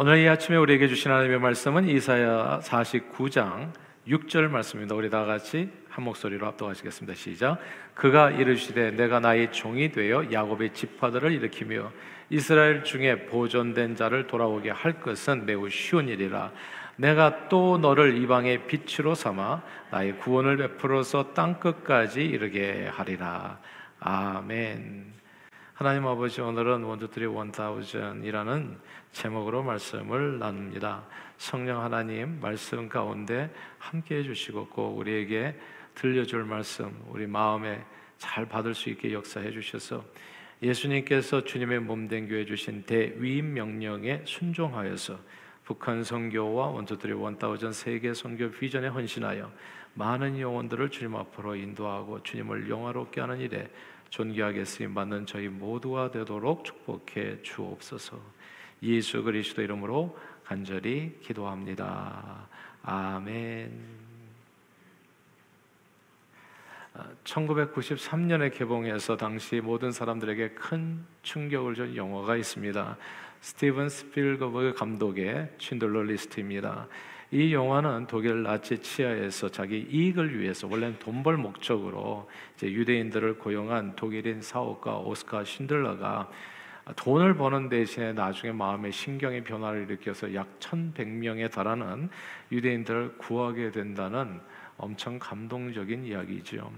오늘 이 아침에 우리에게 주신 하나님의 말씀은 이사야 49장 6절 말씀입니다. 우리 다 같이 한 목소리로 합독하시겠습니다. 시작. 그가 이르시되 내가 나의 종이 되어 야곱의 지파들을 일으키며 이스라엘 중에 보존된 자를 돌아오게 할 것은 매우 쉬운 일이라. 내가 또 너를 이방의 빛으로 삼아 나의 구원을 베풀어서 땅끝까지 이르게 하리라. 아멘. 하나님 아버지, 오늘은 원투쓰리 원타우전이라는 제목으로 말씀을 나눕니다. 성령 하나님, 말씀 가운데 함께해 주시고 꼭 우리에게 들려줄 말씀, 우리 마음에 잘 받을 수 있게 역사해 주셔서 예수님께서 주님의 몸된 교회 주신 대위임 명령에 순종하여서 북한 선교와 원투쓰리 원타우전 세계 선교 비전에 헌신하여 많은 영혼들을 주님 앞으로 인도하고 주님을 영화롭게 하는 일에 존귀하게 쓰임받는 저희 모두가 되도록 축복해 주옵소서. 예수 그리스도 이름으로 간절히 기도합니다. 아멘. 1993년에 개봉해서 당시 모든 사람들에게 큰 충격을 준 영화가 있습니다. 스티븐 스필버그 감독의 쉰들러 리스트입니다. 이 영화는 독일 나치 치하에서 자기 이익을 위해서, 원래는 돈 벌 목적으로 이제 유대인들을 고용한 독일인 사업가 오스카 쉰들러가 돈을 버는 대신에 나중에 마음의 신경의 변화를 일으켜서 약 1100명에 달하는 유대인들을 구하게 된다는 엄청 감동적인 이야기죠.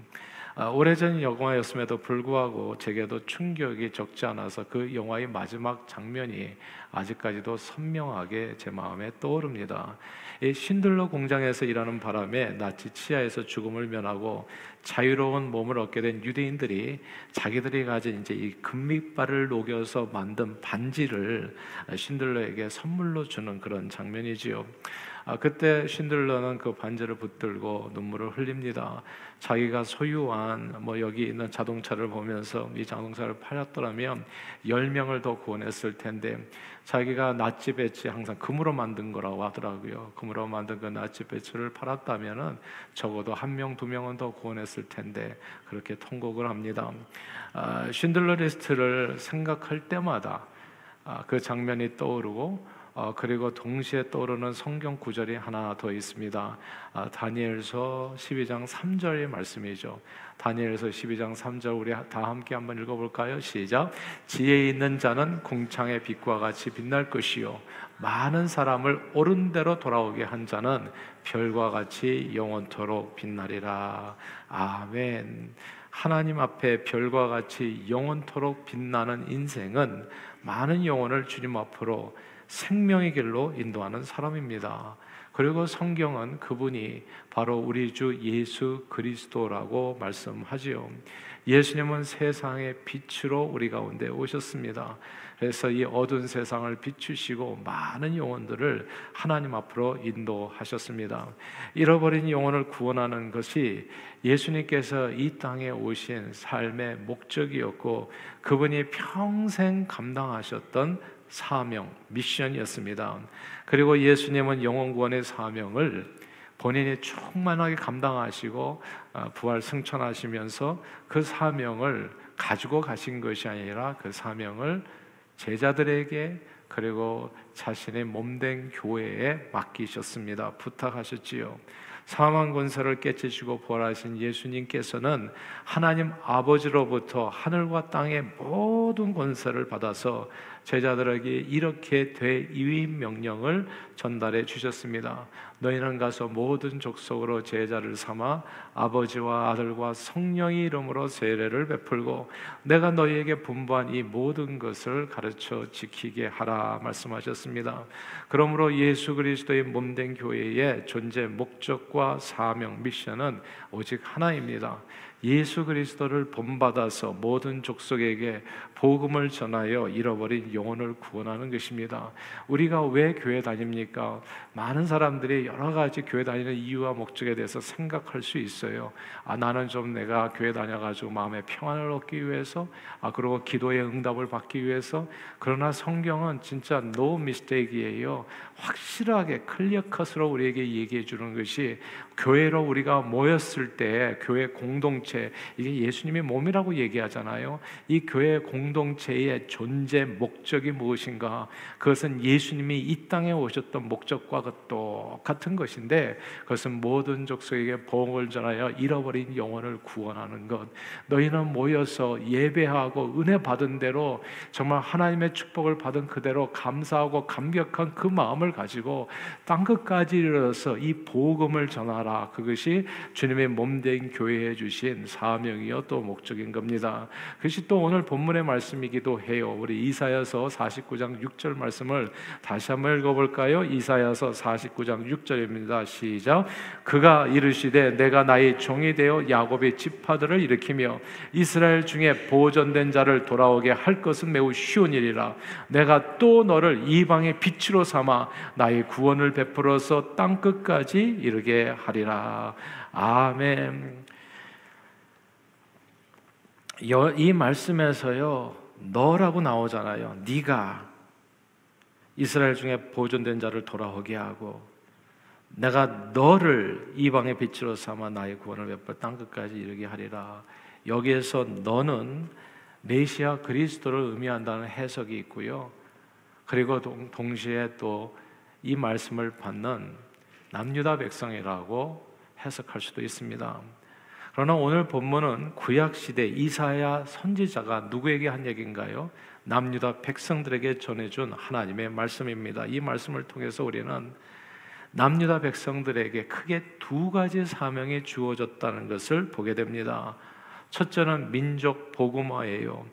오래전 영화였음에도 불구하고 제게도 충격이 적지 않아서 그 영화의 마지막 장면이 아직까지도 선명하게 제 마음에 떠오릅니다. 이 쉰들러 공장에서 일하는 바람에 나치 치하에서 죽음을 면하고 자유로운 몸을 얻게 된 유대인들이 자기들이 가진 이제 이 금빛발을 녹여서 만든 반지를 쉰들러에게 선물로 주는 그런 장면이지요. 그때 쉰들러는 그 반지를 붙들고 눈물을 흘립니다. 자기가 소유한 여기 있는 자동차를 보면서 이 자동차를 팔았더라면 10명을 더 구원했을 텐데, 자기가 나치 배치 항상 금으로 만든 거라고 하더라고요. 금으로 만든 그 나치 배치를 팔았다면은 적어도 1명, 2명은 더 구원했을 텐데, 그렇게 통곡을 합니다. 쉰들러 리스트를 생각할 때마다 그 장면이 떠오르고, 그리고 동시에 떠오르는 성경 구절이 하나 더 있습니다. 다니엘서 12장 3절의 말씀이죠. 다니엘서 12장 3절 우리 다 함께 한번 읽어볼까요? 시작. 지혜 있는 자는 궁창의 빛과 같이 빛날 것이요 많은 사람을 옳은 대로 돌아오게 한 자는 별과 같이 영원토록 빛나리라. 아멘. 하나님 앞에 별과 같이 영원토록 빛나는 인생은 많은 영혼을 주님 앞으로 생명의 길로 인도하는 사람입니다. 그리고 성경은 그분이 바로 우리 주 예수 그리스도라고 말씀하지요. 예수님은 세상의 빛으로 우리 가운데 오셨습니다. 그래서 이 어두운 세상을 비추시고 많은 영혼들을 하나님 앞으로 인도하셨습니다. 잃어버린 영혼을 구원하는 것이 예수님께서 이 땅에 오신 삶의 목적이었고, 그분이 평생 감당하셨던 사명, 미션이었습니다. 그리고 예수님은 영혼 구원의 사명을 본인이 충만하게 감당하시고 부활 승천하시면서 그 사명을 가지고 가신 것이 아니라 그 사명을 제자들에게, 그리고 자신의 몸된 교회에 맡기셨습니다. 부탁하셨지요. 사망 권세를 깨치시고 부활하신 예수님께서는 하나님 아버지로부터 하늘과 땅의 모든 권세를 받아서 제자들에게 이렇게 대위임 명령을 전달해 주셨습니다. 너희는 가서 모든 족속으로 제자를 삼아 아버지와 아들과 성령의 이름으로 세례를 베풀고 내가 너희에게 분부한 이 모든 것을 가르쳐 지키게 하라 말씀하셨습니다. 그러므로 예수 그리스도의 몸된 교회의 존재 목적과 사명, 미션은 오직 하나입니다. 예수 그리스도를 본받아서 모든 족속에게 복음을 전하여 잃어버린 영혼을 구원하는 것입니다. 우리가 왜 교회 다닙니까? 많은 사람들이 여러 가지 교회 다니는 이유와 목적에 대해서 생각할 수 있어요. 나는 좀 내가 교회 다녀가지고 마음의 평안을 얻기 위해서, 그리고 기도의 응답을 받기 위해서. 그러나 성경은 진짜 no mistake이에요. 확실하게 클리어 컷으로 우리에게 얘기해 주는 것이 교회로 우리가 모였을 때 교회 공동체, 이게 예수님의 몸이라고 얘기하잖아요. 이 교회 공동체의 존재 목적이 무엇인가? 그것은 예수님이 이 땅에 오셨던 목적과 똑같은 것인데, 그것은 모든 족속에게 복음을 전하여 잃어버린 영혼을 구원하는 것. 너희는 모여서 예배하고 은혜 받은 대로 정말 하나님의 축복을 받은 그대로 감사하고 감격한 그 마음을 가지고 땅끝까지 이르러서 이 복음을 전하라. 그것이 주님의 몸된 교회에 주신 사명이요 또 목적인 겁니다. 그것이 또 오늘 본문의 말씀이기도 해요. 우리 이사야서 49장 6절 말씀을 다시 한번 읽어볼까요? 이사야서 49장 6절입니다. 시작. 그가 이르시되 내가 나의 종이 되어 야곱의 지파들을 일으키며 이스라엘 중에 보존된 자를 돌아오게 할 것은 매우 쉬운 일이라. 내가 또 너를 이방의 빛으로 삼아 나의 구원을 베풀어서 땅끝까지 이르게 하리라. 아멘. 이 말씀에서요, 너라고 나오잖아요. 네가 이스라엘 중에 보존된 자를 돌아오게 하고 내가 너를 이방의 빛으로 삼아 나의 구원을 베풀어 땅끝까지 이르게 하리라. 여기에서 너는 메시아 그리스도를 의미한다는 해석이 있고요. 그리고 동시에 또 이 말씀을 받는 남유다 백성이라고 해석할 수도 있습니다. 그러나 오늘 본문은 구약시대 이사야 선지자가 누구에게 한 얘기인가요? 남유다 백성들에게 전해준 하나님의 말씀입니다. 이 말씀을 통해서 우리는 남유다 백성들에게 크게 두 가지 사명이 주어졌다는 것을 보게 됩니다. 첫째는 민족 복음화예요.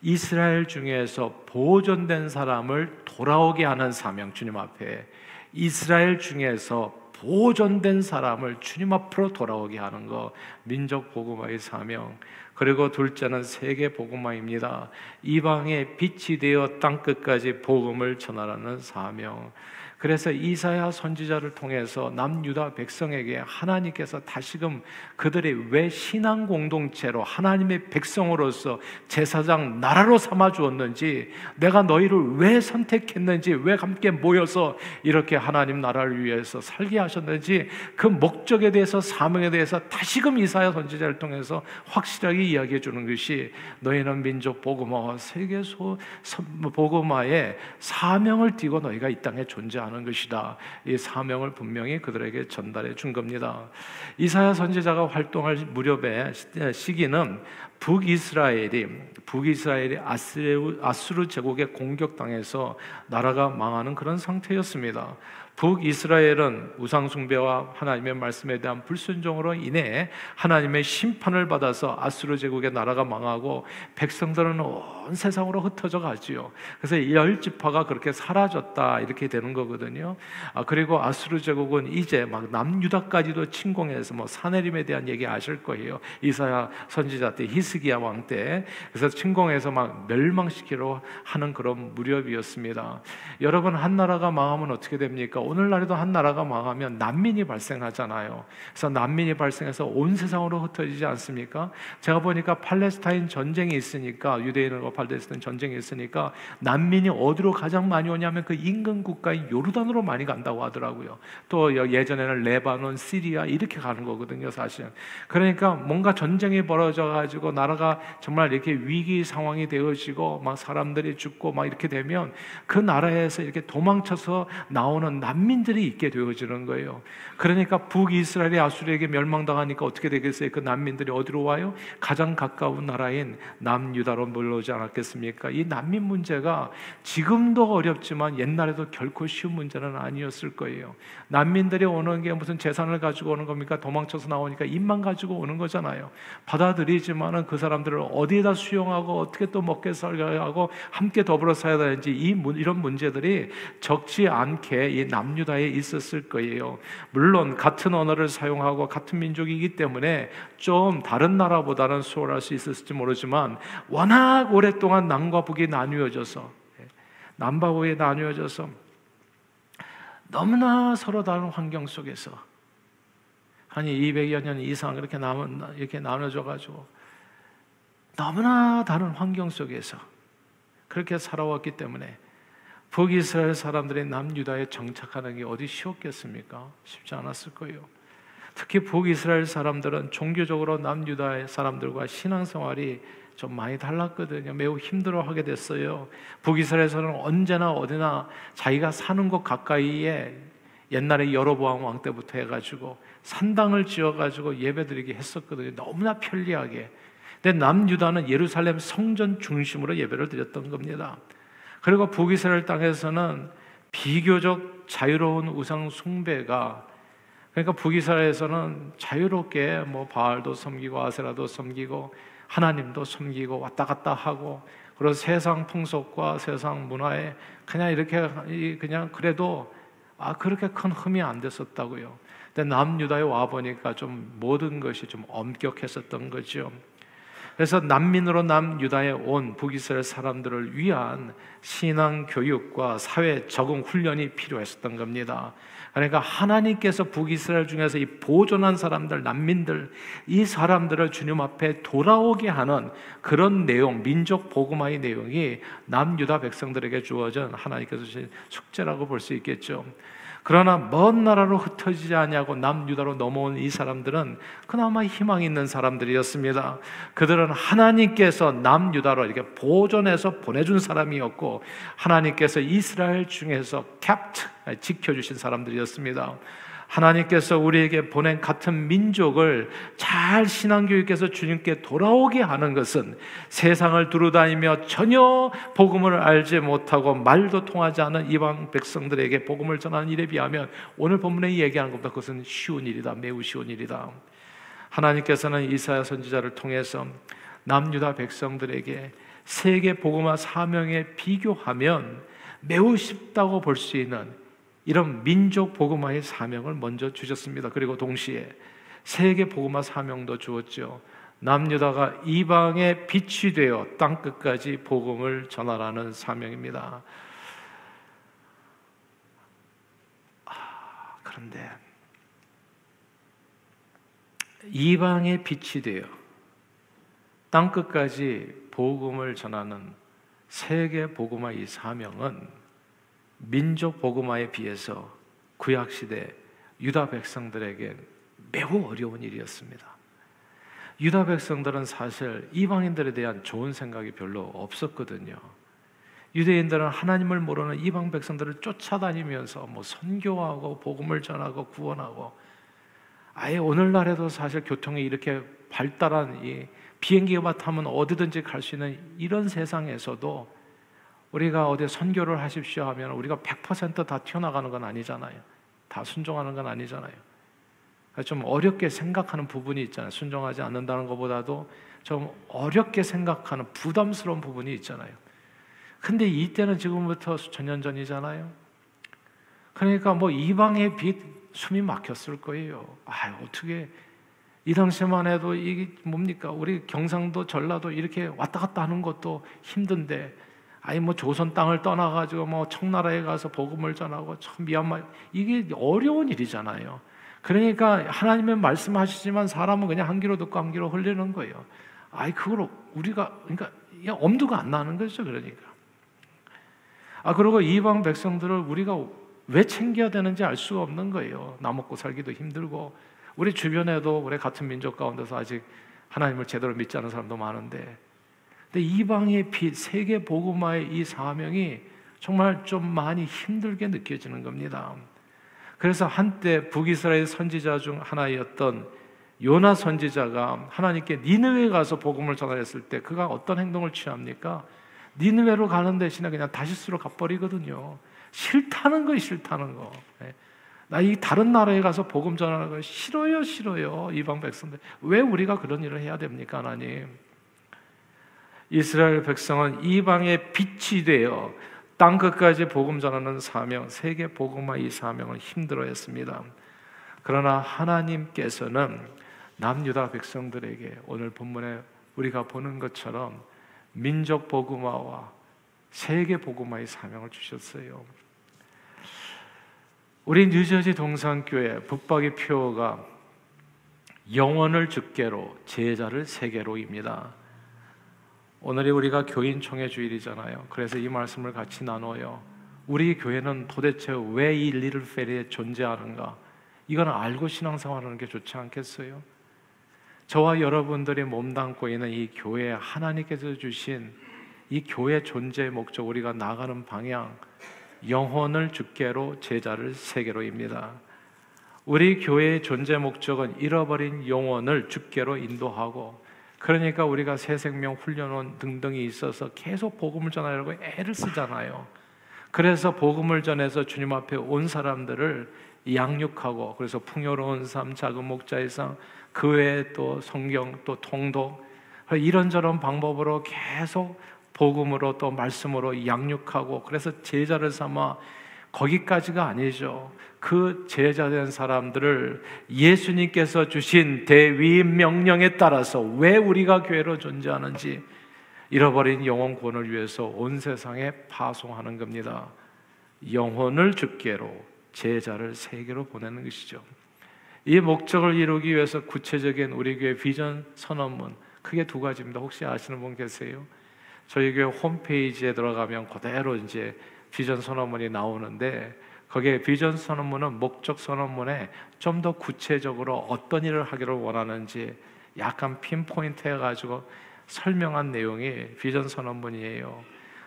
이스라엘 중에서 보존된 사람을 돌아오게 하는 사명, 주님 앞에 이스라엘 중에서 보존된 사람을 주님 앞으로 돌아오게 하는 것, 민족 복음화의 사명. 그리고 둘째는 세계 복음화입니다. 이방의 빛이 되어 땅끝까지 복음을 전하라는 사명. 그래서 이사야 선지자를 통해서 남유다 백성에게 하나님께서 다시금 그들이 왜 신앙 공동체로 하나님의 백성으로서 제사장 나라로 삼아 주었는지, 내가 너희를 왜 선택했는지, 왜 함께 모여서 이렇게 하나님 나라를 위해서 살게 하셨는지, 그 목적에 대해서, 사명에 대해서 다시금 이사야 선지자를 통해서 확실하게 이야기해 주는 것이, 너희는 민족 복음화와 세계 복음화의 사명을 띠고 너희가 이 땅에 존재하는 것이다. 이 사명을 분명히 그들에게 전달해 준 겁니다. 이사야 선지자가 활동할 무렵의 시기는 북이스라엘이 아수르 제국에 공격당해서 나라가 망하는 그런 상태였습니다. 북이스라엘은 우상숭배와 하나님의 말씀에 대한 불순종으로 인해 하나님의 심판을 받아서 아수르 제국의 나라가 망하고 백성들은 온 세상으로 흩어져 가지요. 그래서 10지파가 그렇게 사라졌다 이렇게 되는 거거든요. 그리고 아수르 제국은 이제 막 남유다까지도 침공해서 사내림에 대한 얘기 아실 거예요. 이사야 선지자 때, 히스기야 왕 때. 그래서 침공해서 막 멸망시키려 하는 그런 무렵이었습니다. 여러분, 한 나라가 망하면 어떻게 됩니까? 오늘날에도 한 나라가 망하면 난민이 발생하잖아요. 그래서 난민이 발생해서 온 세상으로 흩어지지 않습니까? 제가 보니까 팔레스타인 전쟁이 있으니까, 유대인과 팔레스타인 전쟁이 있으니까 난민이 어디로 가장 많이 오냐면 그 인근 국가인 요르단으로 많이 간다고 하더라고요. 또 예전에는 레바논, 시리아 이렇게 가는 거거든요, 사실은. 그러니까 뭔가 전쟁이 벌어져 가지고 나라가 정말 이렇게 위기 상황이 되어지고 막 사람들이 죽고 막 이렇게 되면 그 나라에서 이렇게 도망쳐서 나오는 난민들이 있게 되어지는 거예요. 그러니까 북이스라엘이 아수르에게 멸망당하니까 어떻게 되겠어요? 그 난민들이 어디로 와요? 가장 가까운 나라인 남유다로 몰려오지 않았겠습니까? 이 난민 문제가 지금도 어렵지만 옛날에도 결코 쉬운 문제는 아니었을 거예요. 난민들이 오는 게 무슨 재산을 가지고 오는 겁니까? 도망쳐서 나오니까 입만 가지고 오는 거잖아요. 받아들이지만은 그 사람들을 어디에다 수용하고 어떻게 또 먹게 살게 하고 함께 더불어 살아야 되는지 이런 문제들이 적지 않게 이 남유다에 있었을 거예요. 물론 같은 언어를 사용하고 같은 민족이기 때문에 좀 다른 나라보다는 수월할 수 있었을지 모르지만 워낙 오랫동안 남과 북이 나뉘어져서 너무나 서로 다른 환경 속에서 한 200여 년 이상 이렇게 나눠져가지고 너무나 다른 환경 속에서 그렇게 살아왔기 때문에 북이스라엘 사람들이 남유다에 정착하는 게 어디 쉬웠겠습니까? 쉽지 않았을 거예요. 특히 북이스라엘 사람들은 종교적으로 남유다의 사람들과 신앙생활이 좀 많이 달랐거든요. 매우 힘들어하게 됐어요. 북이스라엘에서는 언제나 어디나 자기가 사는 곳 가까이에 옛날에 여로보암 왕 때부터 해가지고 산당을 지어가지고 예배드리게 했었거든요. 너무나 편리하게. 근데 남유다는 예루살렘 성전 중심으로 예배를 드렸던 겁니다. 그리고 북이스라엘 땅에서는 비교적 자유로운 우상 숭배가, 그러니까 북이스라엘에서는 자유롭게 뭐 바알도 섬기고 아세라도 섬기고 하나님도 섬기고 왔다 갔다 하고, 그리고 세상 풍속과 세상 문화에 그냥 이렇게 그냥 그래도 그렇게 큰 흠이 안 됐었다고요. 근데 남유다에 와 보니까 좀 모든 것이 좀 엄격했었던 거죠. 그래서 난민으로 남유다에 온 북이스라엘 사람들을 위한 신앙 교육과 사회 적응 훈련이 필요했었던 겁니다. 그러니까 하나님께서 북이스라엘 중에서 이 보존한 사람들, 난민들, 이 사람들을 주님 앞에 돌아오게 하는 그런 내용, 민족 복음화의 내용이 남유다 백성들에게 주어진 하나님께서 주신 숙제라고 볼 수 있겠죠. 그러나 먼 나라로 흩어지지 아니하고 남유다로 넘어온 이 사람들은 그나마 희망이 있는 사람들이었습니다. 그들은 하나님께서 남유다로 이렇게 보존해서 보내준 사람이었고, 하나님께서 이스라엘 중에서 지켜주신 사람들이었습니다. 하나님께서 우리에게 보낸 같은 민족을 잘 신앙교육해서 주님께 돌아오게 하는 것은 세상을 두루다니며 전혀 복음을 알지 못하고 말도 통하지 않은 이방 백성들에게 복음을 전하는 일에 비하면 오늘 본문에 얘기하는 것보다 그것은 쉬운 일이다. 매우 쉬운 일이다. 하나님께서는 이사야 선지자를 통해서 남유다 백성들에게 세계 복음화 사명에 비교하면 매우 쉽다고 볼 수 있는 이런 민족 복음화의 사명을 먼저 주셨습니다. 그리고 동시에 세계 복음화 사명도 주었죠. 남유다가 이방의 빛이 되어 땅 끝까지 복음을 전하라는 사명입니다. 그런데 이방의 빛이 되어 땅 끝까지 복음을 전하는 세계 복음화의 사명은 민족 복음화에 비해서 구약시대 유다 백성들에게 매우 어려운 일이었습니다. 유다 백성들은 사실 이방인들에 대한 좋은 생각이 별로 없었거든요. 유대인들은 하나님을 모르는 이방 백성들을 쫓아다니면서 뭐 선교하고 복음을 전하고 구원하고, 아예 오늘날에도 사실 교통이 이렇게 발달한 이 비행기만 타면 어디든지 갈 수 있는 이런 세상에서도 우리가 어디 선교를 하십시오 하면 우리가 100% 다 튀어나가는 건 아니잖아요. 다 순종하는 건 아니잖아요. 좀 어렵게 생각하는 부분이 있잖아요. 순종하지 않는다는 것보다도 좀 어렵게 생각하는 부담스러운 부분이 있잖아요. 근데 이때는 지금부터 수천 년 전이잖아요. 그러니까 뭐 이방의 빛 숨이 막혔을 거예요. 어떻게 이 당시만 해도 이게 뭡니까? 우리 경상도 전라도 이렇게 왔다 갔다 하는 것도 힘든데, 뭐 조선 땅을 떠나가지고 뭐 청나라에 가서 복음을 전하고 참 미얀마, 이게 어려운 일이잖아요. 그러니까 하나님의 말씀하시지만 사람은 그냥 한 귀로 듣고 한 귀로 흘리는 거예요. 그걸 우리가, 그러니까 엄두가 안 나는 거죠. 그러니까 그리고 이방 백성들을 우리가 왜 챙겨야 되는지 알 수가 없는 거예요. 나 먹고 살기도 힘들고, 우리 주변에도 우리 같은 민족 가운데서 아직 하나님을 제대로 믿지 않은 사람도 많은데, 근데 이방의 빛, 세계 복음화의 이 사명이 정말 좀 많이 힘들게 느껴지는 겁니다. 그래서 한때 북이스라엘 선지자 중 하나였던 요나 선지자가 하나님께 니느웨에 가서 복음을 전하였을 때 그가 어떤 행동을 취합니까? 니느웨로 가는 대신에 그냥 다시스로 가버리거든요. 싫다는 거, 싫다는 거. 나 이 다른 나라에 가서 복음 전하는 거 싫어요. 이방 백성들. 왜 우리가 그런 일을 해야 됩니까, 하나님? 이스라엘 백성은 이방의 빛이 되어 땅 끝까지 복음 전하는 사명, 세계 복음화 이 사명을 힘들어했습니다. 그러나 하나님께서는 남유다 백성들에게 오늘 본문에 우리가 보는 것처럼 민족 복음화와 세계 복음화의 사명을 주셨어요. 우리 뉴저지 동산교회 붙박이 표어가 영혼을 주께로 제자를 세계로입니다. 오늘이 우리가 교인총회 주일이잖아요. 그래서 이 말씀을 같이 나눠요. 우리 교회는 도대체 왜 이 리틀 페리에 존재하는가? 이건 알고 신앙생활하는 게 좋지 않겠어요? 저와 여러분들이 몸담고 있는 이 교회, 하나님께서 주신 이 교회 존재의 목적, 우리가 나가는 방향, 영혼을 주께로 제자를 세계로입니다. 우리 교회의 존재 목적은 잃어버린 영혼을 주께로 인도하고, 그러니까 우리가 새 생명 훈련원 등등이 있어서 계속 복음을 전하려고 애를 쓰잖아요. 그래서 복음을 전해서 주님 앞에 온 사람들을 양육하고, 그래서 풍요로운 삶, 작은 목자의 삶, 그 외에 또 성경, 또 통독, 이런저런 방법으로 계속 복음으로 또 말씀으로 양육하고, 그래서 제자를 삼아, 거기까지가 아니죠. 그 제자된 사람들을 예수님께서 주신 대위임 명령에 따라서 왜 우리가 교회로 존재하는지, 잃어버린 영혼 구원을 위해서 온 세상에 파송하는 겁니다. 영혼을 주께로, 제자를 세계로 보내는 것이죠. 이 목적을 이루기 위해서 구체적인 우리 교회 비전 선언문, 크게 두 가지입니다. 혹시 아시는 분 계세요? 저희 교회 홈페이지에 들어가면 그대로 이제 비전 선언문이 나오는데, 거기에 비전 선언문은 목적 선언문에 좀 더 구체적으로 어떤 일을 하기를 원하는지 약간 핀포인트 해가지고 설명한 내용이 비전 선언문이에요.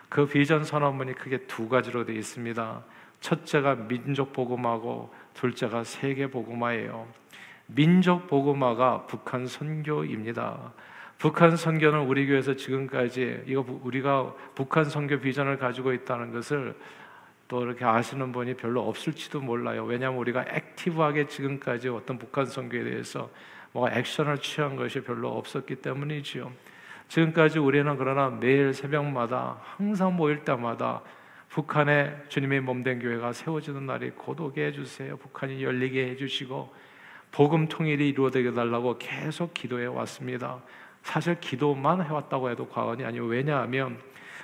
그 비전 선언문이 크게 두 가지로 되어 있습니다. 첫째가 민족 복음화고, 둘째가 세계 복음화예요. 민족 복음화가 북한 선교입니다. 북한 선교는 우리 교회에서 지금까지, 우리가 북한 선교 비전을 가지고 있다는 것을 또 이렇게 아시는 분이 별로 없을지도 몰라요. 왜냐하면 우리가 액티브하게 지금까지 어떤 북한 선교에 대해서 액션을 취한 것이 별로 없었기 때문이지요. 지금까지 우리는 그러나 매일 새벽마다 항상 모일 때마다 북한에 주님의 몸된 교회가 세워지는 날이 곧 오게 해주세요, 북한이 열리게 해주시고 복음 통일이 이루어지게 해달라고 계속 기도해 왔습니다. 사실 기도만 해왔다고 해도 과언이 아니에요. 왜냐하면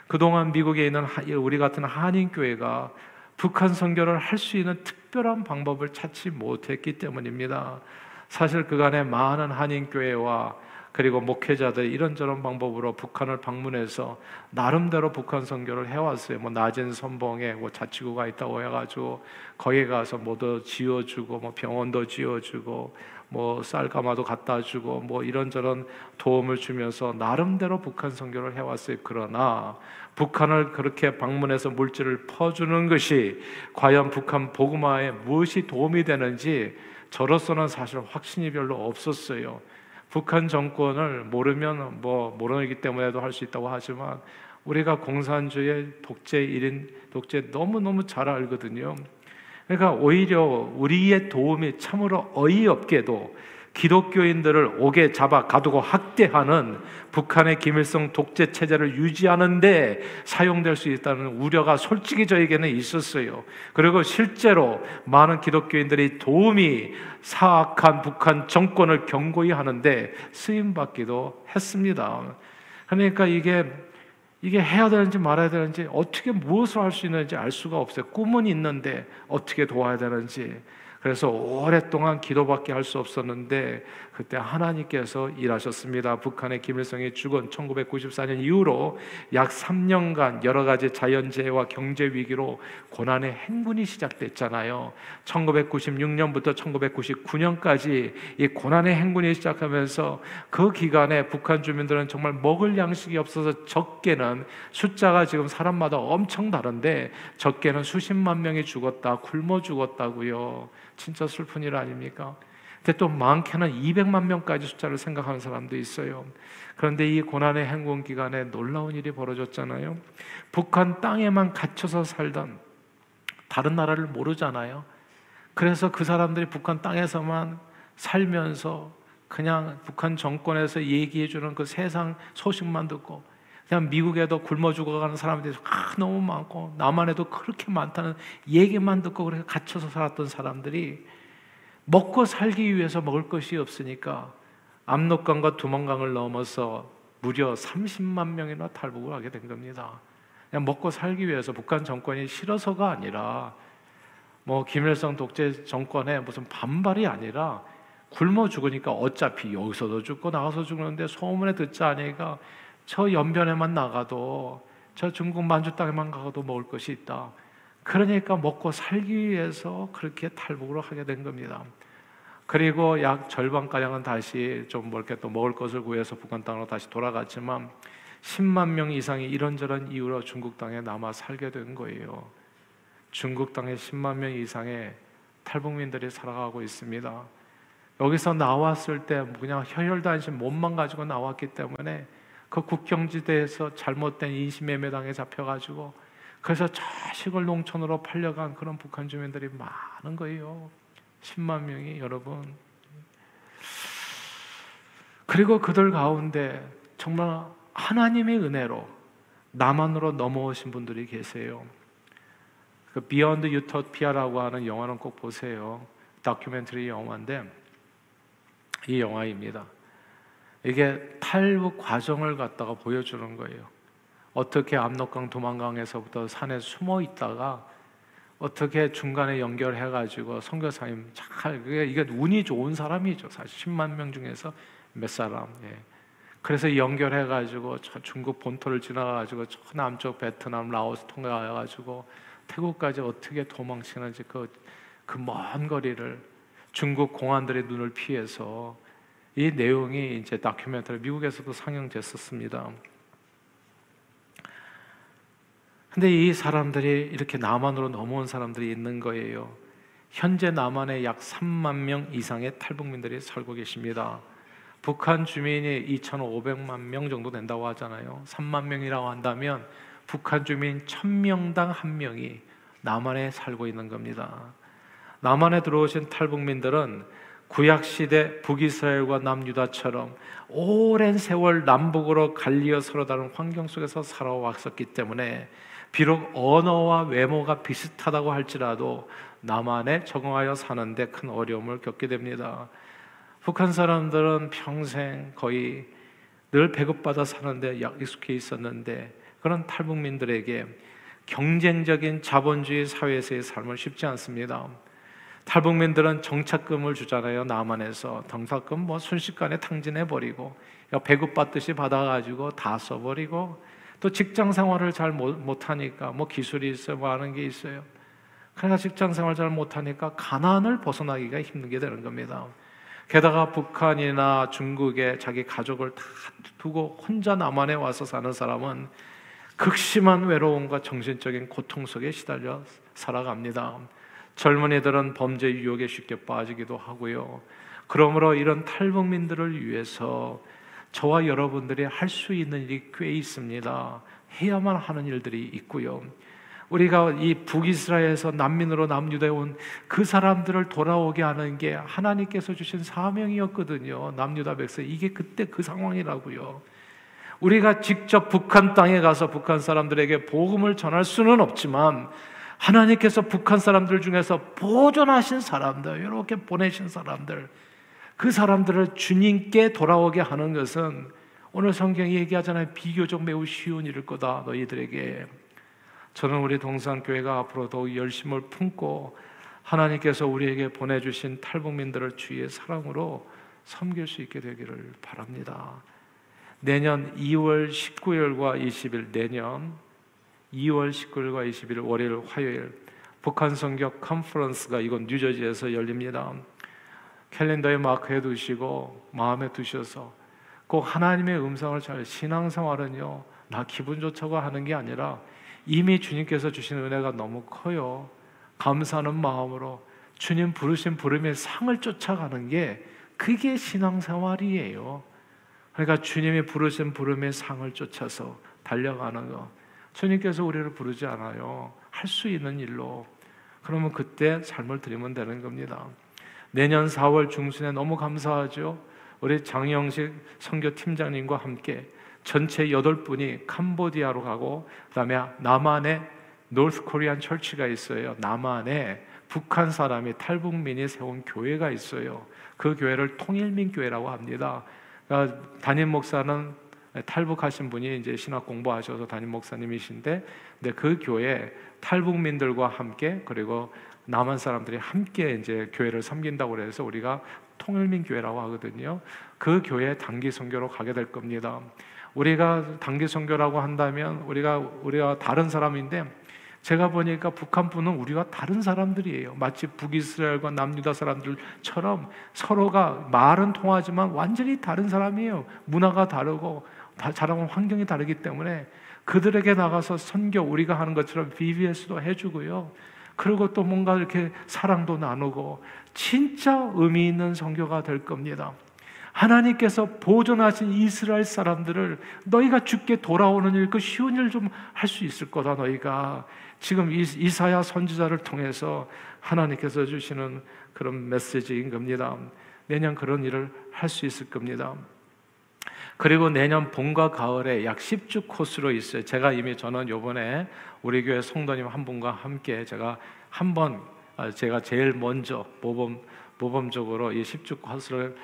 그동안 미국에 있는 우리 같은 한인교회가 북한 선교를 할 수 있는 특별한 방법을 찾지 못했기 때문입니다. 사실 그간에 많은 한인교회와 그리고 목회자들 이런저런 방법으로 북한을 방문해서 나름대로 북한 선교를 해왔어요. 낮은 선봉에 자치구가 있다고 해가지고 거기에 가서 뭐도 지어주고, 병원도 지어주고, 쌀가마도 갖다 주고, 이런저런 도움을 주면서 나름대로 북한 선교를 해왔어요. 그러나 북한을 그렇게 방문해서 물질을 퍼주는 것이 과연 북한 복음화에 무엇이 도움이 되는지 저로서는 사실 확신이 별로 없었어요. 북한 정권을 모르면 모르기 때문에도 할 수 있다고 하지만 우리가 공산주의 독재 1인 독재 너무너무 잘 알거든요. 그러니까 오히려 우리의 도움이 참으로 어이없게도 기독교인들을 옥에 잡아 가두고 학대하는 북한의 김일성 독재 체제를 유지하는 데 사용될 수 있다는 우려가 솔직히 저에게는 있었어요. 그리고 실제로 많은 기독교인들이 도움이 사악한 북한 정권을 경고히 하는데 쓰임받기도 했습니다. 그러니까 이게 해야 되는지 말아야 되는지, 어떻게 무엇을 할 수 있는지 알 수가 없어요. 꿈은 있는데 어떻게 도와야 되는지. 그래서 오랫동안 기도밖에 할 수 없었는데 그때 하나님께서 일하셨습니다. 북한의 김일성이 죽은 1994년 이후로 약 3년간 여러 가지 자연재해와 경제 위기로 고난의 행군이 시작됐잖아요. 1996년부터 1999년까지 이 고난의 행군이 시작하면서 그 기간에 북한 주민들은 정말 먹을 양식이 없어서 적게는, 숫자가 지금 사람마다 엄청 다른데 적게는 수십만 명이 죽었다, 굶어 죽었다고요. 진짜 슬픈 일 아닙니까? 근데 또 많게는 200만 명까지 숫자를 생각하는 사람도 있어요. 그런데 이 고난의 행군 기간에 놀라운 일이 벌어졌잖아요. 북한 땅에만 갇혀서 살던, 다른 나라를 모르잖아요. 그래서 그 사람들이 북한 땅에서만 살면서 그냥 북한 정권에서 얘기해주는 그 세상 소식만 듣고, 그냥 미국에도 굶어 죽어가는 사람들이 너무 많고 남한에도 그렇게 많다는 얘기만 듣고 그렇게 갇혀서 살았던 사람들이 먹고 살기 위해서 먹을 것이 없으니까 압록강과 두만강을 넘어서 무려 30만 명이나 탈북을 하게 된 겁니다. 그냥 먹고 살기 위해서, 북한 정권이 싫어서가 아니라 김일성 독재 정권에 무슨 반발이 아니라 굶어 죽으니까 어차피 여기서도 죽고 나가서 죽는데 소문에 듣지 않으니까 저 연변에만 나가도, 저 중국 만주 땅에만 가도 먹을 것이 있다. 그러니까 먹고 살기 위해서 그렇게 탈북을 하게 된 겁니다. 그리고 약 절반가량은 다시 좀 뭐 이렇게 또 먹을 것을 구해서 북한 땅으로 다시 돌아갔지만 10만 명 이상이 이런저런 이유로 중국 땅에 남아 살게 된 거예요. 중국 땅에 10만 명 이상의 탈북민들이 살아가고 있습니다. 여기서 나왔을 때 그냥 혈혈단신 몸만 가지고 나왔기 때문에 그 국경지대에서 잘못된 인신매매당에 잡혀가지고 그래서 자식을 농촌으로 팔려간 그런 북한 주민들이 많은 거예요. 10만 명이 여러분. 그리고 그들 가운데 정말 하나님의 은혜로 남한으로 넘어오신 분들이 계세요. 그 비욘드 유토피아라고 하는 영화는 꼭 보세요. 다큐멘터리 영화인데 이 영화입니다. 이게 탈북 과정을 갖다가 보여주는 거예요. 어떻게 압록강 도만강에서부터 산에 숨어 있다가 어떻게 중간에 연결해가지고 선교사님 잘 이게 운이 좋은 사람이죠. 사실 10만 명 중에서 몇 사람. 예. 그래서 연결해가지고 저 중국 본토를 지나가지고 저 남쪽 베트남, 라오스 통해가지고 태국까지 어떻게 도망치는지 그 먼 거리를 중국 공안들의 눈을 피해서 이 내용이 이제 다큐멘터리 미국에서도 상영됐었습니다. 근데 이 사람들이 이렇게 남한으로 넘어온 사람들이 있는 거예요. 현재 남한에 약 3만 명 이상의 탈북민들이 살고 계십니다. 북한 주민이 2,500만 명 정도 된다고 하잖아요. 3만 명이라고 한다면 북한 주민 1,000명당 1명이 남한에 살고 있는 겁니다. 남한에 들어오신 탈북민들은 구약시대 북이스라엘과 남유다처럼 오랜 세월 남북으로 갈리어 서로 다른 환경 속에서 살아왔었기 때문에 비록 언어와 외모가 비슷하다고 할지라도 남한에 적응하여 사는데 큰 어려움을 겪게 됩니다. 북한 사람들은 평생 거의 늘 배급받아 사는데 익숙해 있었는데 그런 탈북민들에게 경쟁적인 자본주의 사회에서의 삶은 쉽지 않습니다. 탈북민들은 정착금을 주잖아요. 남한에서 정착금 순식간에 탕진해버리고 배급받듯이 받아가지고 다 써버리고 또 직장 생활을 잘 못하니까 기술이 있어요, 하는 게 있어요. 그러니까 직장 생활 잘 못하니까 가난을 벗어나기가 힘들게 되는 겁니다. 게다가 북한이나 중국에 자기 가족을 다 두고 혼자 남한에 와서 사는 사람은 극심한 외로움과 정신적인 고통 속에 시달려 살아갑니다. 젊은이들은 범죄 유혹에 쉽게 빠지기도 하고요. 그러므로 이런 탈북민들을 위해서 저와 여러분들이 할 수 있는 일이 꽤 있습니다. 해야만 하는 일들이 있고요. 우리가 이 북이스라엘에서 난민으로 남유다에 온 그 사람들을 돌아오게 하는 게 하나님께서 주신 사명이었거든요. 남유다 백성, 이게 그때 그 상황이라고요. 우리가 직접 북한 땅에 가서 북한 사람들에게 복음을 전할 수는 없지만 하나님께서 북한 사람들 중에서 보존하신 사람들, 이렇게 보내신 사람들, 그 사람들을 주님께 돌아오게 하는 것은 오늘 성경이 얘기하잖아요. 비교적 매우 쉬운 일일 거다, 너희들에게. 저는 우리 동산교회가 앞으로 더욱 열심을 품고 하나님께서 우리에게 보내주신 탈북민들을 주의 사랑으로 섬길 수 있게 되기를 바랍니다. 내년 2월 19일과 20일, 내년 2월 19일과 20일 월요일, 화요일 북한 선교 컨퍼런스가 이곳 뉴저지에서 열립니다. 캘린더에 마크해 두시고 마음에 두셔서 꼭 하나님의 음성을 잘, 신앙생활은요 나 기분 좋자고 하는 게 아니라 이미 주님께서 주신 은혜가 너무 커요. 감사하는 마음으로 주님 부르신 부름의 상을 쫓아가는 게 그게 신앙생활이에요. 그러니까 주님이 부르신 부름의 상을 쫓아서 달려가는 거. 주님께서 우리를 부르지 않아요. 할 수 있는 일로. 그러면 그때 삶을 드리면 되는 겁니다. 내년 4월 중순에 너무 감사하죠. 우리 장영식 선교팀장님과 함께 전체 8분이 캄보디아로 가고, 그 다음에 남한에 노스 코리안 처치가 있어요. 남한에 북한 사람이, 탈북민이 세운 교회가 있어요. 그 교회를 통일민교회라고 합니다. 그러니까 담임 목사는 탈북하신 분이 이제 신학 공부하셔서 담임 목사님이신데, 근데 그 교회 탈북민들과 함께, 그리고 남한 사람들이 함께 이제 교회를 섬긴다고 그래서 우리가 통일민교회라고 하거든요. 그 교회 단기 선교로 가게 될 겁니다. 우리가 단기 선교라고 한다면 우리가 다른 사람인데 제가 보니까 북한분은 우리와 다른 사람들이에요. 마치 북이스라엘과 남유다 사람들처럼 서로가 말은 통하지만 완전히 다른 사람이에요. 문화가 다르고 자라온 환경이 다르기 때문에 그들에게 나가서 선교, 우리가 하는 것처럼 BBS도 해주고요. 그리고 또 뭔가 이렇게 사랑도 나누고 진짜 의미 있는 선교가 될 겁니다. 하나님께서 보존하신 이스라엘 사람들을 너희가 죽게 돌아오는 일, 그 쉬운 일 좀 할 수 있을 거다. 너희가 지금 이사야 선지자를 통해서 하나님께서 주시는 그런 메시지인 겁니다. 내년 그런 일을 할 수 있을 겁니다. 그리고 내년 봄과 가을에 약 10주 코스로 있어요. 저는 요번에 우리 교회 성도님 한 분과 함께 제가 제일 먼저 모범적으로 이 10주 코스를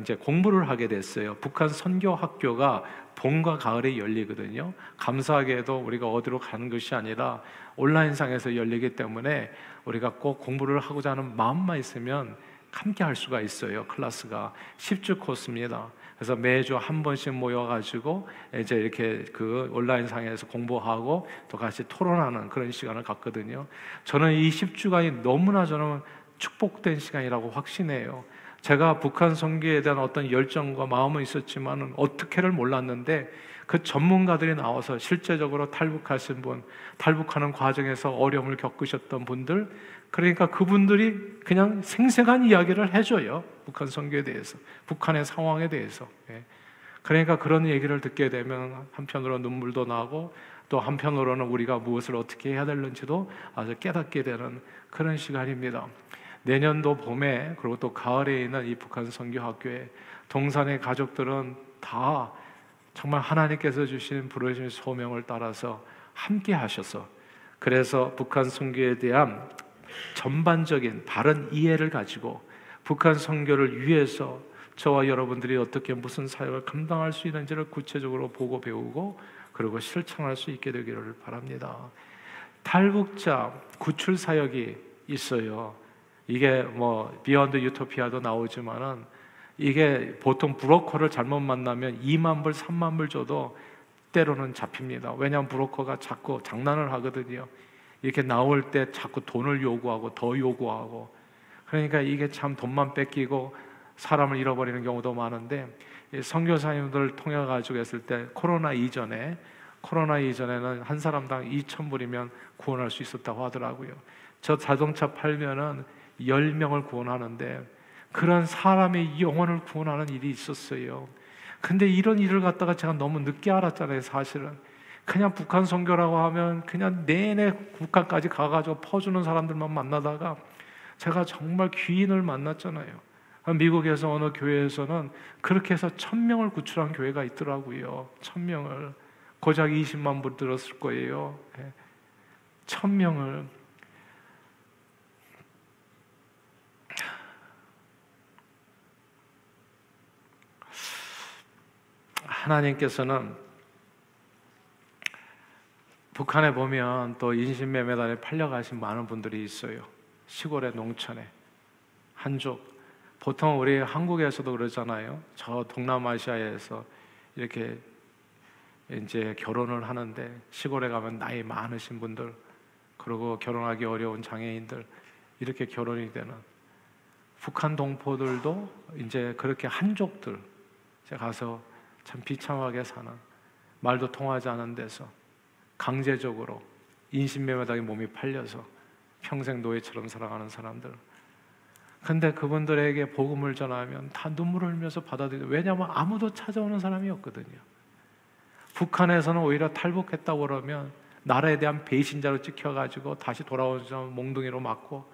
이제 공부를 하게 됐어요. 북한 선교 학교가 봄과 가을에 열리거든요. 감사하게도 우리가 어디로 가는 것이 아니라 온라인상에서 열리기 때문에 우리가 꼭 공부를 하고자 하는 마음만 있으면 함께 할 수가 있어요. 클래스가 10주 코스입니다. 그래서 매주 한 번씩 모여가지고 이제 이렇게 그 온라인상에서 공부하고 또 같이 토론하는 그런 시간을 갖거든요. 저는 이 10주간이 너무나 저는 축복된 시간이라고 확신해요. 제가 북한 선교에 대한 어떤 열정과 마음은 있었지만 어떻게를 몰랐는데 그 전문가들이 나와서 실제적으로 탈북하신 분, 탈북하는 과정에서 어려움을 겪으셨던 분들, 그러니까 그분들이 그냥 생생한 이야기를 해줘요. 북한 선교에 대해서, 북한의 상황에 대해서. 그러니까 그런 얘기를 듣게 되면 한편으로 눈물도 나고 또 한편으로는 우리가 무엇을 어떻게 해야 되는지도 아주 깨닫게 되는 그런 시간입니다. 내년도 봄에 그리고 또 가을에 있는 이 북한 선교학교에 동산의 가족들은 다 정말 하나님께서 주신 부르신 소명을 따라서 함께 하셔서 그래서 북한 선교에 대한 전반적인 바른 이해를 가지고 북한 선교를 위해서 저와 여러분들이 어떻게 무슨 사역을 감당할 수 있는지를 구체적으로 보고 배우고 그리고 실천할 수 있게 되기를 바랍니다. 탈북자 구출 사역이 있어요. 이게 뭐 비욘드 유토피아도 나오지만은 이게 보통 브로커를 잘못 만나면 2만 불, 3만 불 줘도 때로는 잡힙니다. 왜냐하면 브로커가 자꾸 장난을 하거든요. 이렇게 나올 때 자꾸 돈을 요구하고 더 요구하고 그러니까 이게 참 돈만 뺏기고 사람을 잃어버리는 경우도 많은데 선교사님들 통해 가지고 했을 때 코로나 이전에는 한 사람당 2,000불이면 구원할 수 있었다고 하더라고요. 저 자동차 팔면은 10명을 구원하는데 그런 사람의 영혼을 구원하는 일이 있었어요. 근데 이런 일을 갖다가 제가 너무 늦게 알았잖아요. 사실은 그냥 북한 선교라고 하면 그냥 내내 북한까지 가가지고 퍼주는 사람들만 만나다가 제가 정말 귀인을 만났잖아요. 미국에서 어느 교회에서는 그렇게 해서 1,000명을 구출한 교회가 있더라고요. 1,000명을 고작 20만 불 들었을 거예요. 1,000명을. 하나님께서는 북한에 보면 또 인신매매단에 팔려가신 많은 분들이 있어요. 시골의 농촌에 한족. 보통 우리 한국에서도 그러잖아요. 저 동남아시아에서 이렇게 이제 결혼을 하는데 시골에 가면 나이 많으신 분들 그리고 결혼하기 어려운 장애인들 이렇게 결혼이 되는 북한 동포들도 이제 그렇게 한족들 가서 참 비참하게 사는 말도 통하지 않은 데서 강제적으로 인신매매당에 몸이 팔려서 평생 노예처럼 살아가는 사람들. 근데 그분들에게 복음을 전하면 다 눈물을 흘리면서 받아들여요. 왜냐하면 아무도 찾아오는 사람이 없거든요. 북한에서는 오히려 탈북했다고 그러면 나라에 대한 배신자로 찍혀가지고 다시 돌아오자면 몽둥이로 맞고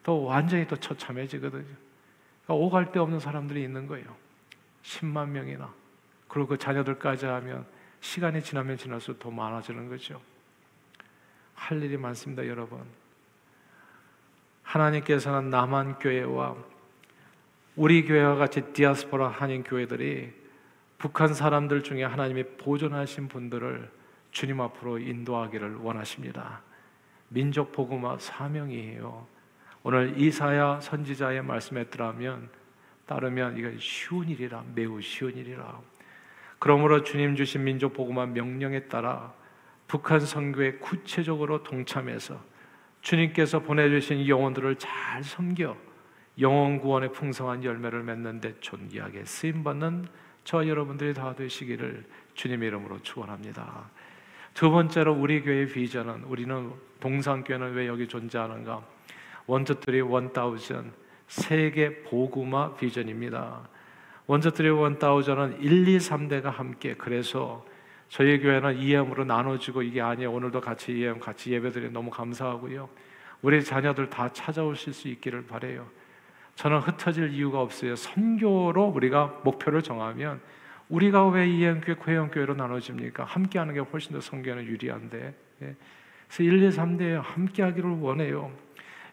또 완전히 또 처참해지거든요. 그러니까 오갈 데 없는 사람들이 있는 거예요. 10만 명이나. 그리고 그 자녀들까지 하면 시간이 지나면 지날수록 더 많아지는 거죠. 할 일이 많습니다, 여러분. 하나님께서는 남한교회와 우리 교회와 같이 디아스포라 한인 교회들이 북한 사람들 중에 하나님이 보존하신 분들을 주님 앞으로 인도하기를 원하십니다. 민족 복음화 사명이에요. 오늘 이사야 선지자의 말씀에 따르면 이건 쉬운 일이라, 매우 쉬운 일이라. 그러므로 주님 주신 민족 복음화 명령에 따라 북한 선교에 구체적으로 동참해서 주님께서 보내주신 영혼들을 잘 섬겨 영혼 구원의 풍성한 열매를 맺는 데 존귀하게 쓰임받는 저 여러분들이 다 되시기를 주님의 이름으로 축원합니다. 두 번째로 우리 교회의 비전은, 우리는 동산교회는 왜 여기 존재하는가? 1, 2, 3, 1000 세계 복음화 비전입니다. 1, 2, 3, 1000은 1, 2, 3대가 함께, 그래서 저희 교회는 EM으로 나눠지고, 이게 아니에요. 오늘도 같이 EM 같이 예배드려 너무 감사하고요. 우리 자녀들 다 찾아오실 수 있기를 바라요. 저는 흩어질 이유가 없어요. 선교로 우리가 목표를 정하면 우리가 왜 EM교회, 회원교회로 나눠집니까? 함께하는 게 훨씬 더 선교에는 유리한데. 그래서 1, 2, 3대 함께하기를 원해요.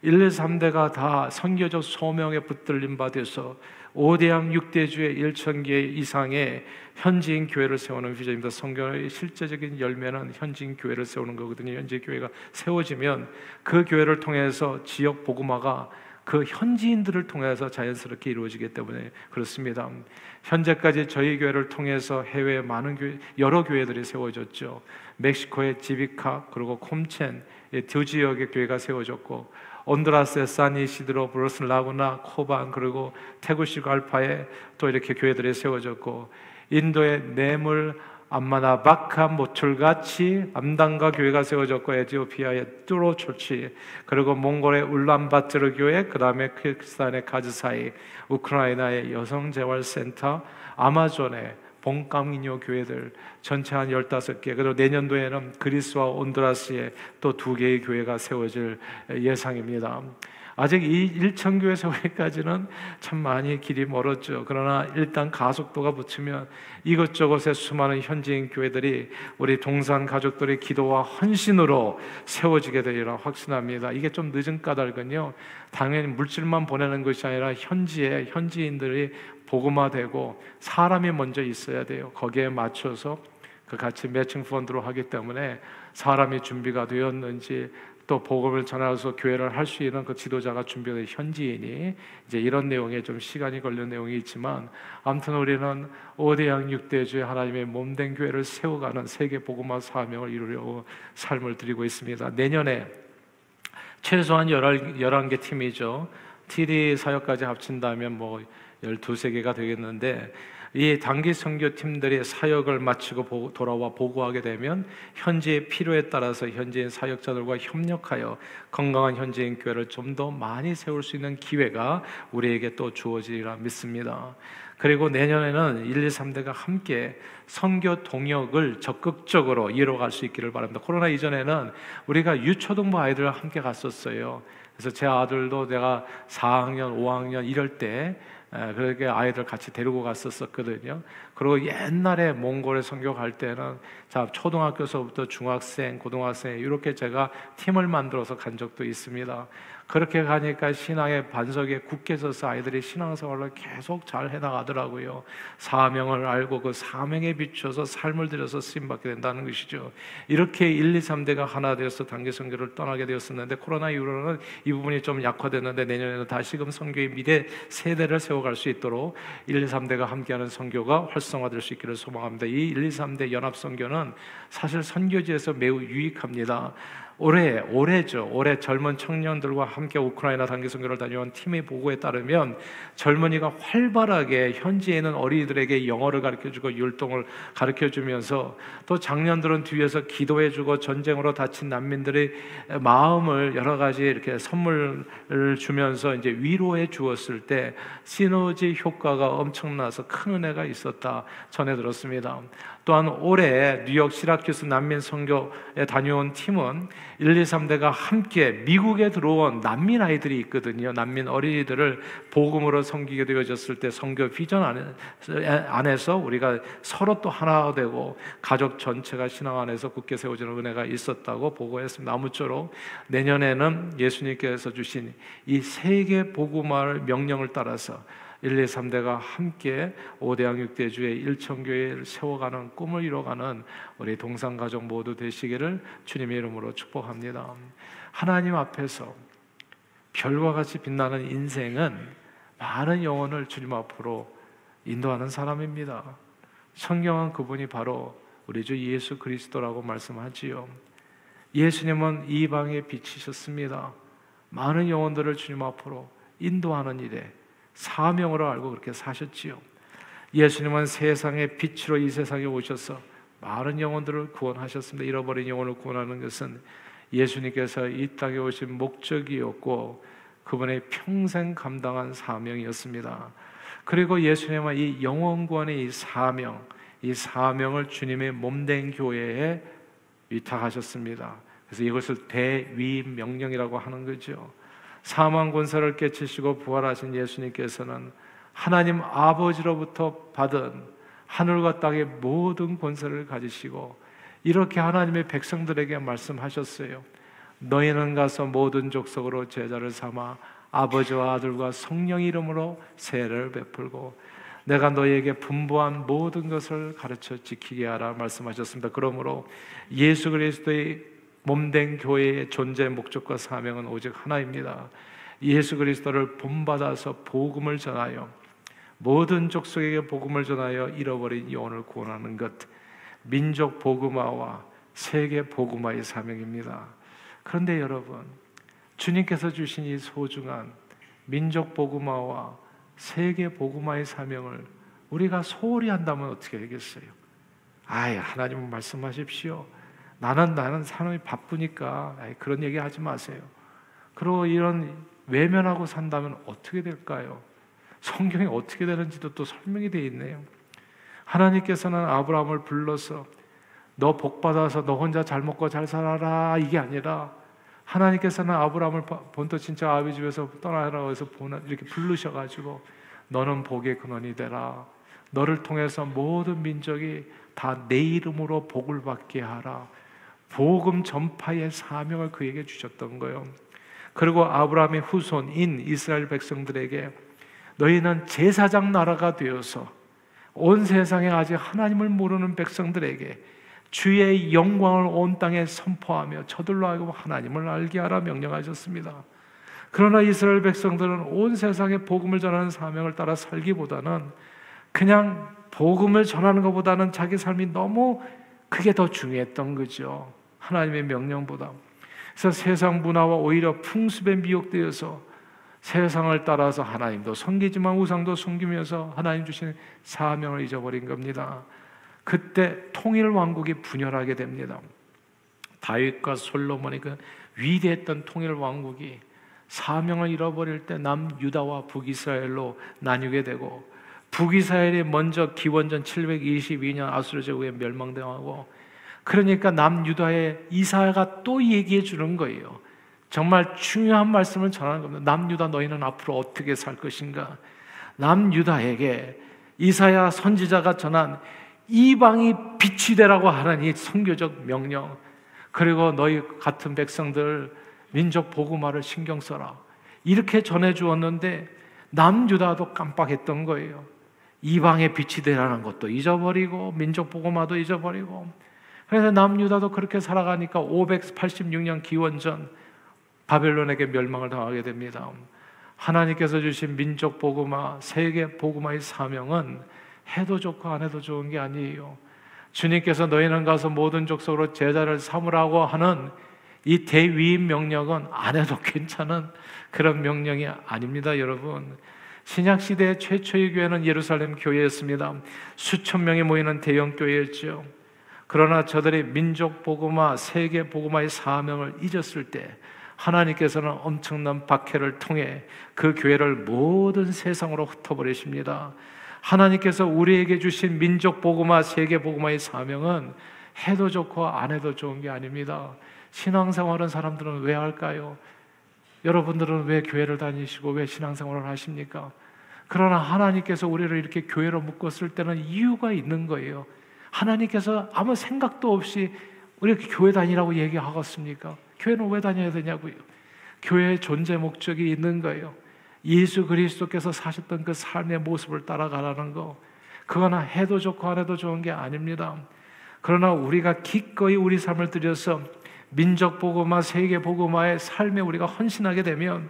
1, 2, 3대가 다 선교적 소명에 붙들림 받아서 5대양 6대주의 1,000개 이상의 현지인 교회를 세우는 비전입니다. 선교의 실제적인 열매는 현지인 교회를 세우는 거거든요. 현지 교회가 세워지면 그 교회를 통해서 지역 복음화가 그 현지인들을 통해서 자연스럽게 이루어지기 때문에 그렇습니다. 현재까지 저희 교회를 통해서 해외에 많은 교회, 여러 교회들이 세워졌죠. 멕시코의 지비카, 그리고 콤첸 두 지역의 교회가 세워졌고, 온두라스의 산이시드로, 브로스 라구나, 코반, 그리고 테구시갈파에 또 이렇게 교회들이 세워졌고, 인도의 네물, 암마나바카, 모툴가치, 암단가 교회가 세워졌고, 에티오피아의 뚜로 초치, 그리고 몽골의 울란바토르 교회, 그 다음에 키르기스탄의 가즈사이, 우크라이나의 여성재활센터, 아마존의 봉강인요 교회들 전체 한 15개, 그리고 내년도에는 그리스와 온두라스에 또 2개의 교회가 세워질 예상입니다. 아직 이 1,000교회 세우기까지는 참 많이 길이 멀었죠. 그러나 일단 가속도가 붙으면 이것저것의 수많은 현지인 교회들이 우리 동산 가족들의 기도와 헌신으로 세워지게 되리라 확신합니다. 이게 좀 늦은 까닭은요, 당연히 물질만 보내는 것이 아니라 현지에 현지인들이 복음화되고 사람이 먼저 있어야 돼요. 거기에 맞춰서 그 같이 매칭 펀드로 하기 때문에 사람이 준비가 되었는지, 또 복음을 전하서 교회를 할 수 있는 그 지도자가 준비된 현지인이, 이제 이런 내용에 좀 시간이 걸리는 내용이 있지만, 아무튼 우리는 5대양 6대주의 하나님의 몸된 교회를 세워가는 세계 복음화 사명을 이루려고 삶을 드리고 있습니다. 내년에 최소한 11개 팀이죠. TD 사역까지 합친다면 뭐 12~13개가 되겠는데, 이 단기 선교팀들이 사역을 마치고 돌아와 보고하게 되면 현지의 필요에 따라서 현지인 사역자들과 협력하여 건강한 현지인 교회를 좀 더 많이 세울 수 있는 기회가 우리에게 또 주어지리라 믿습니다. 그리고 내년에는 1, 2, 3대가 함께 선교 동역을 적극적으로 이뤄갈 수 있기를 바랍니다. 코로나 이전에는 우리가 유초등부 아이들과 함께 갔었어요. 그래서 제 아들도 내가 4학년, 5학년 이럴 때 그렇게 아이들 같이 데리고 갔었거든요. 그리고 옛날에 몽골에 선교 갈 때는 초등학교서부터 중학생, 고등학생 이렇게 제가 팀을 만들어서 간 적도 있습니다. 그렇게 가니까 신앙의 반석에 굳게 서서 아이들이 신앙생활을 계속 잘 해나가더라고요. 사명을 알고 그 사명에 비춰서 삶을 들여서 쓰임받게 된다는 것이죠. 이렇게 1, 2, 3대가 하나 되어서 단기 선교를 떠나게 되었었는데, 코로나 이후로는 이 부분이 좀 약화됐는데, 내년에는 다시금 선교의 미래 세대를 세워갈 수 있도록 1, 2, 3대가 함께하는 선교가 활성화될 수 있기를 소망합니다. 이 1, 2, 3대 연합 선교는 사실 선교지에서 매우 유익합니다. 올해죠. 올해 젊은 청년들과 함께 우크라이나 단기 선교를 다녀온 팀의 보고에 따르면 젊은이가 활발하게 현지에 있는 어린이들에게 영어를 가르쳐주고 율동을 가르쳐주면서, 또 장년들은 뒤에서 기도해주고 전쟁으로 다친 난민들의 마음을 여러 가지 이렇게 선물을 주면서 이제 위로해 주었을 때 시너지 효과가 엄청나서 큰 은혜가 있었다 전해 들었습니다. 또한 올해 뉴욕 시라큐스 난민 선교에 다녀온 팀은 1, 2, 3대가 함께 미국에 들어온 난민 아이들이 있거든요. 난민 어린이들을 복음으로 섬기게 되어졌을 때 선교 비전 안에서 우리가 서로 또 하나 되고 가족 전체가 신앙 안에서 굳게 세워지는 은혜가 있었다고 보고했습니다. 아무쪼록 내년에는 예수님께서 주신 이 세계 복음화를 명령을 따라서 1, 2, 3대가 함께 5대양 6대주의 1,000교회를 세워가는 꿈을 이뤄가는 우리 동산가족 모두 되시기를 주님의 이름으로 축복합니다. 하나님 앞에서 별과 같이 빛나는 인생은 많은 영혼을 주님 앞으로 인도하는 사람입니다. 성경은 그분이 바로 우리 주 예수 그리스도라고 말씀하지요. 예수님은 이방에 빛이셨습니다. 많은 영혼들을 주님 앞으로 인도하는 일에 사명으로 알고 그렇게 사셨지요. 예수님은 세상의 빛으로 이 세상에 오셔서 많은 영혼들을 구원하셨습니다. 잃어버린 영혼을 구원하는 것은 예수님께서 이 땅에 오신 목적이었고 그분의 평생 감당한 사명이었습니다. 그리고 예수님은 이 영혼 구원의 이 사명을 주님의 몸된 교회에 위탁하셨습니다. 그래서 이것을 대위임 명령이라고 하는 거죠. 사망 권세를 깨치시고 부활하신 예수님께서는 하나님 아버지로부터 받은 하늘과 땅의 모든 권세를 가지시고 이렇게 하나님의 백성들에게 말씀하셨어요. 너희는 가서 모든 족속으로 제자를 삼아 아버지와 아들과 성령 이름으로 세례를 베풀고 내가 너희에게 분부한 모든 것을 가르쳐 지키게 하라 말씀하셨습니다. 그러므로 예수 그리스도의 몸된 교회의 존재 목적과 사명은 오직 하나입니다. 예수 그리스도를 본받아서 복음을 전하여 모든 족속에게 복음을 전하여 잃어버린 영혼을 구원하는 것, 민족 복음화와 세계 복음화의 사명입니다. 그런데 여러분, 주님께서 주신 이 소중한 민족 복음화와 세계 복음화의 사명을 우리가 소홀히 한다면 어떻게 하겠어요? 하나님은 말씀하십시오. 나는 사람이 바쁘니까 그런 얘기 하지 마세요. 그리고 이런 외면하고 산다면 어떻게 될까요? 성경에 어떻게 되는지도 또 설명이 되어 있네요. 하나님께서는 아브라함을 불러서 너 복받아서 너 혼자 잘 먹고 잘 살아라 이게 아니라 하나님께서는 아브라함을 본토 친척 아비 집에서 떠나라고 해서 이렇게 부르셔가지고 너는 복의 근원이 되라. 너를 통해서 모든 민족이 다 내 이름으로 복을 받게 하라. 복음 전파의 사명을 그에게 주셨던 거예요. 그리고 아브라함의 후손인 이스라엘 백성들에게 너희는 제사장 나라가 되어서 온 세상에 아직 하나님을 모르는 백성들에게 주의 영광을 온 땅에 선포하며 저들로 하여금 하나님을 알게 하라 명령하셨습니다. 그러나 이스라엘 백성들은 온 세상에 복음을 전하는 사명을 따라 살기보다는 그냥 복음을 전하는 것보다는 자기 삶이 너무 그게 더 중요했던 거죠. 하나님의 명령보다. 그래서 세상 문화와 오히려 풍습에 미혹되어서 세상을 따라서 하나님도 섬기지만 우상도 섬기면서 하나님 주신 사명을 잊어버린 겁니다. 그때 통일 왕국이 분열하게 됩니다. 다윗과 솔로몬의 그 위대했던 통일 왕국이 사명을 잃어버릴 때 남유다와 북이스라엘로 나뉘게 되고 북이스라엘이 먼저 기원전 722년 아수르 제국에 멸망당하고 그러니까 남유다의 이사야가 또 얘기해 주는 거예요. 정말 중요한 말씀을 전하는 겁니다. 남유다 너희는 앞으로 어떻게 살 것인가? 남유다에게 이사야 선지자가 전한 이방이 빛이 되라고 하는 이 선교적 명령, 그리고 너희 같은 백성들 민족 복음화를 신경 써라 이렇게 전해 주었는데 남유다도 깜빡했던 거예요. 이방의 빛이 되라는 것도 잊어버리고 민족 복음화도 잊어버리고 그래서 남유다도 그렇게 살아가니까 586년 기원전 바벨론에게 멸망을 당하게 됩니다. 하나님께서 주신 민족 복음화, 세계 복음화의 사명은 해도 좋고 안 해도 좋은 게 아니에요. 주님께서 너희는 가서 모든 족속으로 제자를 삼으라고 하는 이 대위임 명령은 안 해도 괜찮은 그런 명령이 아닙니다, 여러분. 신약시대 최초의 교회는 예루살렘 교회였습니다. 수천 명이 모이는 대형 교회였죠. 그러나 저들이 민족 복음화, 세계 복음화의 사명을 잊었을 때 하나님께서는 엄청난 박해를 통해 그 교회를 모든 세상으로 흩어버리십니다. 하나님께서 우리에게 주신 민족 복음화, 세계 복음화의 사명은 해도 좋고 안 해도 좋은 게 아닙니다. 신앙생활은 사람들은 왜 할까요? 여러분들은 왜 교회를 다니시고 왜 신앙생활을 하십니까? 그러나 하나님께서 우리를 이렇게 교회로 묶었을 때는 이유가 있는 거예요. 하나님께서 아무 생각도 없이 우리가 교회 다니라고 얘기하겠습니까? 교회는 왜 다녀야 되냐고요? 교회의 존재 목적이 있는 거예요. 예수 그리스도께서 사셨던 그 삶의 모습을 따라가라는 거, 그거나 해도 좋고 안 해도 좋은 게 아닙니다. 그러나 우리가 기꺼이 우리 삶을 들여서 민족 복음화, 세계 복음화의 삶에 우리가 헌신하게 되면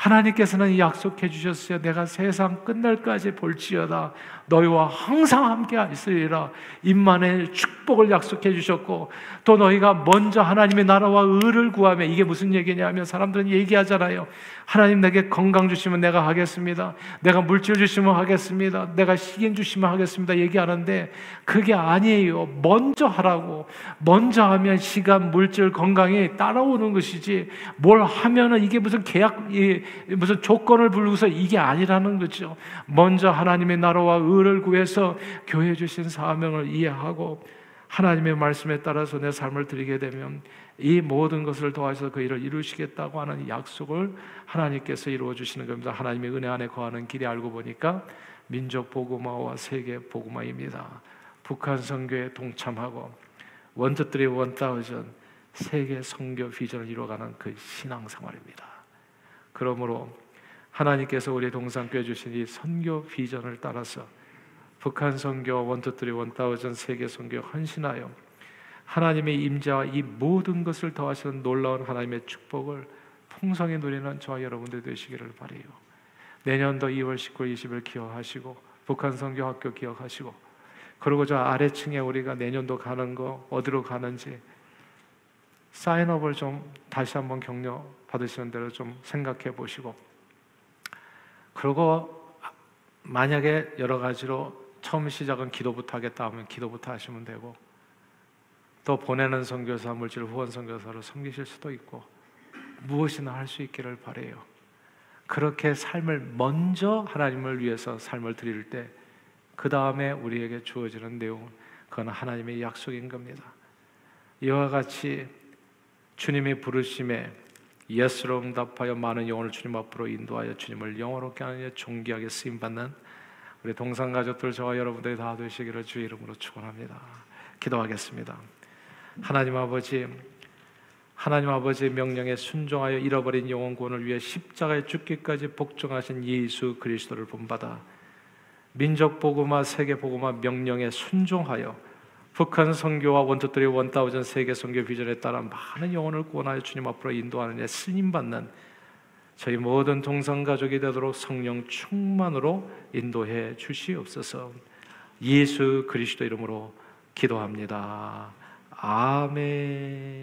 하나님께서는 약속해 주셨어요. 내가 세상 끝날까지 볼지어다 너희와 항상 함께 있으리라. 임마누엘 축복을 약속해 주셨고, 또 너희가 먼저 하나님의 나라와 의를 구하며, 이게 무슨 얘기냐면 사람들은 얘기하잖아요. 하나님 내게 건강 주시면 내가 하겠습니다. 내가 물질 주시면 하겠습니다. 내가 식인 주시면 하겠습니다. 얘기하는데 그게 아니에요. 먼저 하라고. 먼저 하면 시간, 물질, 건강이 따라오는 것이지, 뭘 하면은 이게 무슨 계약, 무슨 조건을 부르고서 이게 아니라는 거죠. 먼저 하나님의 나라와 의를 구해서 교회 주신 사명을 이해하고 하나님의 말씀에 따라서 내 삶을 드리게 되면 이 모든 것을 도와서 그 일을 이루시겠다고 하는 약속을 하나님께서 이루어 주시는 겁니다. 하나님의 은혜 안에 거하는 길이 알고 보니까 민족 복음화와 세계 복음화입니다. 북한 선교에 동참하고 원투쓰리 원타우전 세계 선교 비전을 이루어가는 그 신앙생활입니다. 그러므로 하나님께서 우리 동산교회 주신 이 선교 비전을 따라서 북한 선교 원투쓰리 원타우전 세계 선교 헌신하여 하나님의 임재와 이 모든 것을 더하시는 놀라운 하나님의 축복을 풍성히 누리는 저와 여러분들 되시기를 바라요. 내년도 2월 19일 20일 기억하시고 북한 선교 학교 기억하시고, 그리고 저 아래층에 우리가 내년도 가는 거 어디로 가는지 사인업을 좀 다시 한번 격려 받으시는 대로 좀 생각해 보시고, 그리고 만약에 여러 가지로 처음 시작은 기도부터 하겠다 하면 기도부터 하시면 되고, 또 보내는 선교사, 물질 후원 선교사로 섬기실 수도 있고, 무엇이나 할 수 있기를 바라요. 그렇게 삶을 먼저 하나님을 위해서 삶을 드릴 때 그 다음에 우리에게 주어지는 내용은 그건 하나님의 약속인 겁니다. 이와 같이 주님의 부르심에 예스로 응답하여 많은 영혼을 주님 앞으로 인도하여 주님을 영원롭게 하는 존귀하게 쓰임받는 우리 동산가족들, 저와 여러분들이 다 되시기를 주의 이름으로 축원합니다. 기도하겠습니다. 하나님 아버지의 명령에 순종하여 잃어버린 영혼 구원을 위해 십자가에 죽기까지 복종하신 예수 그리스도를 본받아 민족 복음화, 세계 복음화 명령에 순종하여 북한 선교와 원투쓰리 원타우전 세계 선교 비전에 따라 많은 영혼을 구원하여 주님 앞으로 인도하는 데 쓰임받는 저희 모든 동산가족이 되도록 성령 충만으로 인도해 주시옵소서. 예수 그리스도 이름으로 기도합니다. 아멘.